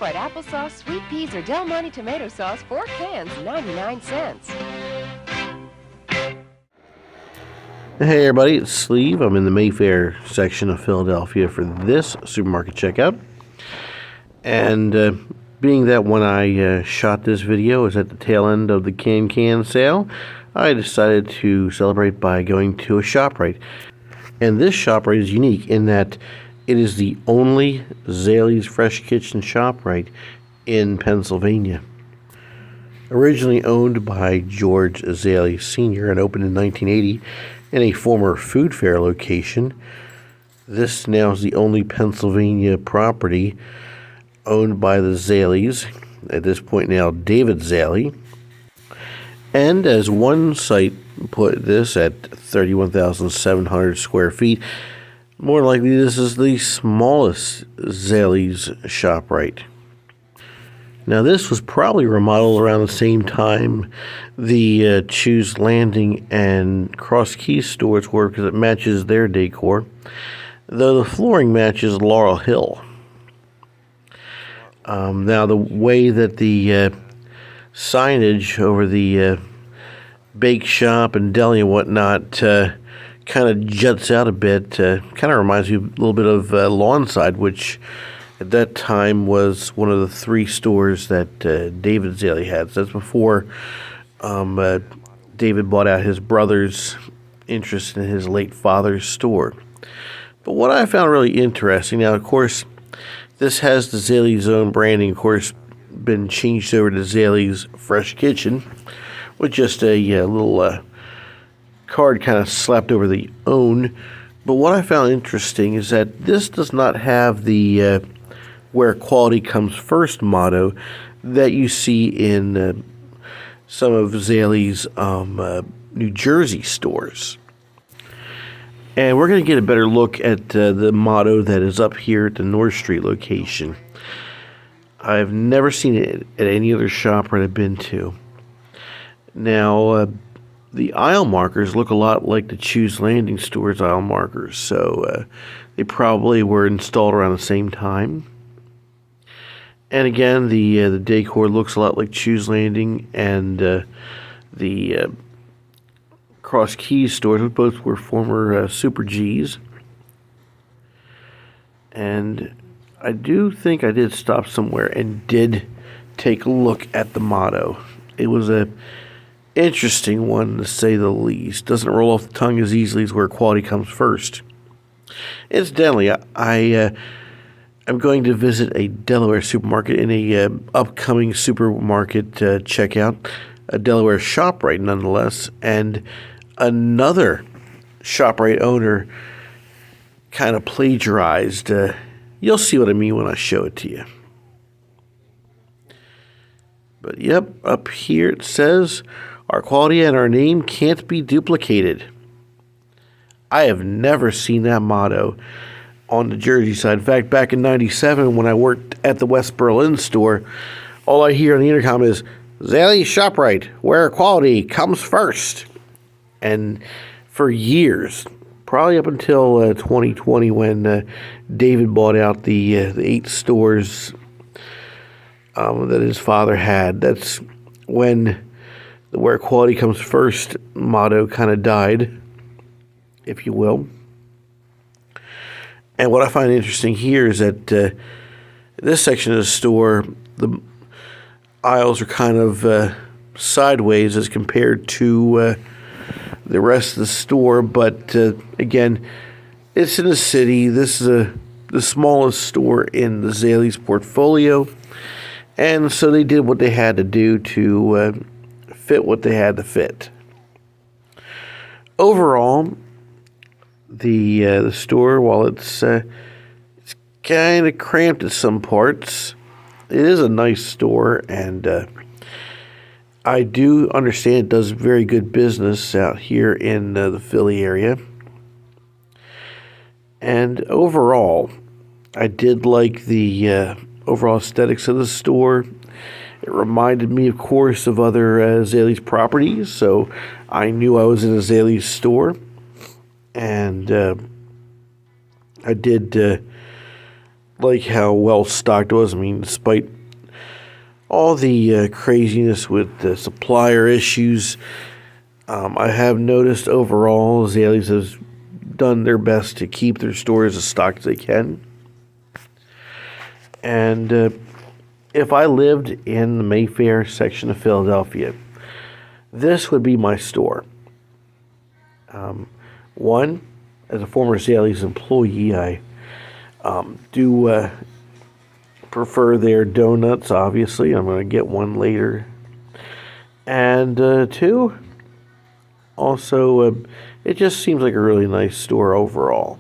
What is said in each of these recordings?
ShopRite applesauce, sweet peas, or Del Monte tomato sauce, 4 cans, 99 cents. Hey everybody, it's Sleeve. I'm in the Mayfair section of Philadelphia for this supermarket checkout. And being that when I shot this video is at the tail end of the can sale, I decided to celebrate by going to a ShopRite. And this ShopRite is unique in that it is the only Zallie's Fresh Kitchen ShopRite in Pennsylvania. Originally owned by George Zallie Sr. and opened in 1980 in a former food fair location, this now is the only Pennsylvania property owned by the Zallies, at this point now David Zallie. And as one site put this at 31,700 square feet, more likely this is the smallest Zallie's ShopRite. Now this was probably remodeled around the same time the Choose Landing and Cross Keys stores were, because it matches their decor, though the flooring matches Laurel Hill. Now the way that the signage over the bake shop and deli and whatnot kind of juts out a bit, kind of reminds me a little bit of Lawnside, which at that time was one of the 3 stores that David Zallie had. So that's before David bought out his brother's interest in his late father's store. But what I found really interesting, now of course this has the Zallie's own branding, of course, been changed over to Zallie's Fresh Kitchen with just a little card kind of slapped over the own. But what I found interesting is that this does not have the where quality comes first motto that you see in some of Zallie's New Jersey stores. And we're going to get a better look at the motto that is up here at the North Street location. I've never seen it at any other shop I've been to. Now, the aisle markers look a lot like the Choose Landing store's aisle markers, so they probably were installed around the same time. And again, the decor looks a lot like Choose Landing and the Cross Keys stores, which both were former Super G's. And I do think I did stop somewhere and did take a look at the motto. It was a interesting one, to say the least. Doesn't roll off the tongue as easily as where quality comes first. Incidentally, I'm going to visit a Delaware supermarket in a upcoming supermarket checkout, a Delaware ShopRite nonetheless, and another ShopRite owner kind of plagiarized. You'll see what I mean when I show it to you. But yep, up here it says, "Our quality and our name can't be duplicated." I have never seen that motto on the Jersey side. In fact, back in '97 when I worked at the West Berlin store, all I hear on the intercom is, "Zallie ShopRite, where quality comes first." And for years, probably up until 2020 when David bought out the 8 stores that his father had, that's when the "where quality comes first" motto kind of died, if you will. And what I find interesting here is that this section of the store, the aisles are kind of sideways as compared to the rest of the store. But again, it's in the city. This is the smallest store in the Zallie's portfolio. And so they did what they had to do to fit what they had to fit. Overall, the store, while it's kind of cramped at some parts, it is a nice store, and I do understand it does very good business out here in the Philly area. And overall, I did like the overall aesthetics of the store. It reminded me, of course, of other Zallie's properties, so I knew I was in a Zallie's store. And I did like how well stocked it was. I mean, despite all the craziness with the supplier issues, I have noticed overall Zallie's has done their best to keep their stores as stocked as they can. And if I lived in the Mayfair section of Philadelphia, this would be my store. One, as a former Zallie's employee, I do prefer their donuts, obviously. I'm going to get one later. And two, also, it just seems like a really nice store overall.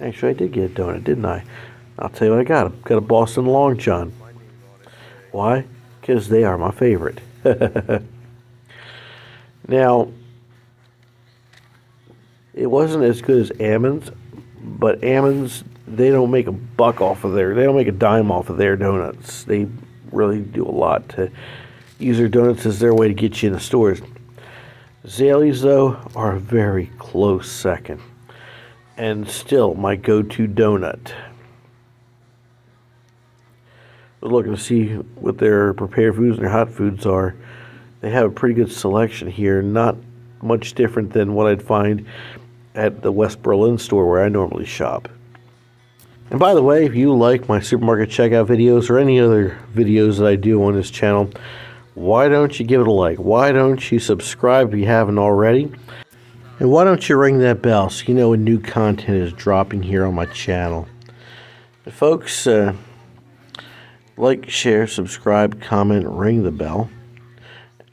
Actually, I did get a donut, didn't I? I'll tell you what I got. I got a Boston Long John. Why? Because they are my favorite. Now, it wasn't as good as Ammons, but Ammons, they don't make a buck off of they don't make a dime off of their donuts. They really do a lot to use their donuts as their way to get you in the stores. Zallie's, though, are a very close second, and still my go-to donut. We're looking to see what their prepared foods and their hot foods are. They have a pretty good selection here, not much different than what I'd find at the West Berlin store where I normally shop. And by the way, if you like my supermarket checkout videos or any other videos that I do on this channel, why don't you give it a like? Why don't you subscribe if you haven't already? And why don't you ring that bell so you know when new content is dropping here on my channel? And folks, like, share, subscribe, comment, ring the bell.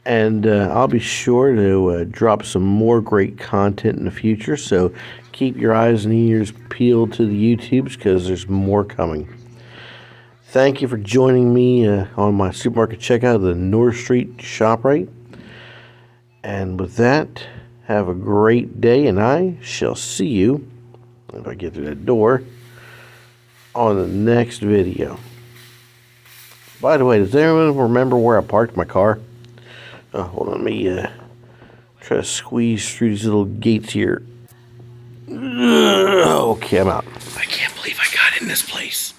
And I'll be sure to drop some more great content in the future, so keep your eyes and ears peeled to the YouTubes because there's more coming. Thank you for joining me on my supermarket checkout of the North Street ShopRite. And with that, have a great day, and I shall see you, if I get through that door, on the next video. By the way, does anyone remember where I parked my car? Hold on, let me try to squeeze through these little gates here. Okay, I'm out. I can't believe I got in this place.